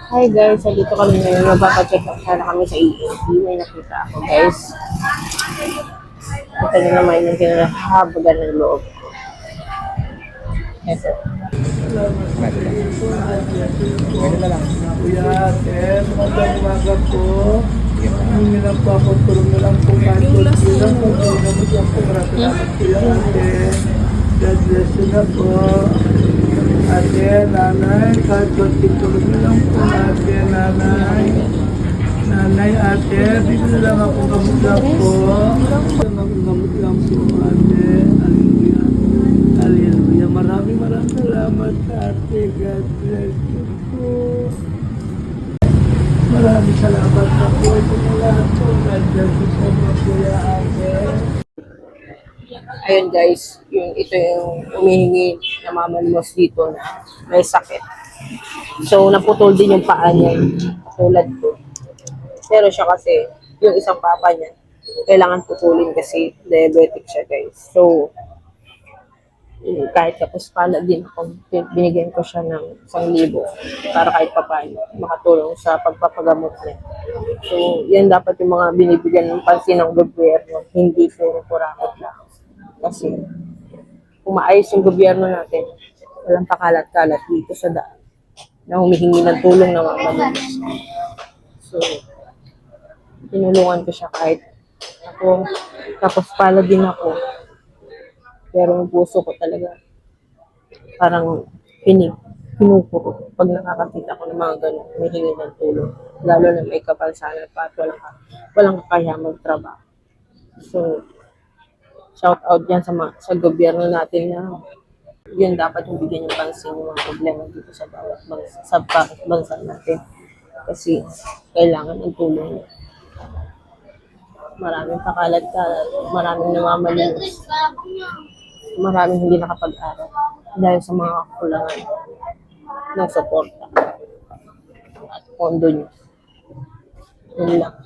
Hi guys, dito kami ngayon. Magpapacheck up sana kami sa ENT. May nakita ako guys. Ito na naman yung kinakahabagan ng loob ko. Ito. Ganun na lang. Kuya, sir, magandang umaga po. Humingi lang po ako, tulong na lang po kahit po lang po. Gamot lang po, maraming salamat kuya, ate. God bless you na po. Ate, nanay, kahit po tulong na lang po, ate, nanay. Nanay, ate, dito na lang ako gamot lang po. Gamot lang po, ate. Hallelujah. Hallelujah. Maraming salamat, ate. God bless you po. Maraming salamat na po. Ito na lahat po. God bless you so much, kuya, ate. Ayun guys, ito yung umihingi na mamalimos dito na may sakit. So, naputol din yung paa niya. Tulad ko. Pero siya kasi, yung isang papa niya, kailangan putulin kasi diabetic siya guys. So, kahit tapos pala din ako, binigyan ko siya ng 1,000 para kahit papaano makatulong sa pagpapagamot niya. So, yan dapat yung mga binibigyan ng pansin ng gobyerno, hindi puro kurakot lang. Kasi, kung maayos yung gobyerno natin, walang pakalat-kalat dito sa daan na humihingi ng tulong ng mga manunos. So, tinulungan ko siya kahit ako, tapos pala din ako. Pero yung puso ko talaga, parang pinupuro pag nakakakita ko ng mga ganun, may hingi ng tulong. Lalo na may kapansanan pa at walang kaya magtrabaho. So, shout out yan sa gobyerno natin na yun dapat yung bigyan yung pansin yung mga problema dito sa bawat bansa, sa bawat bansa natin. Kasi kailangan ng tulong. Maraming pakalat-kalat, maraming namamalinis, maraming hindi nakapag-aral dahil sa mga kakulangan ng suporta at pondo nyo. Yun lang.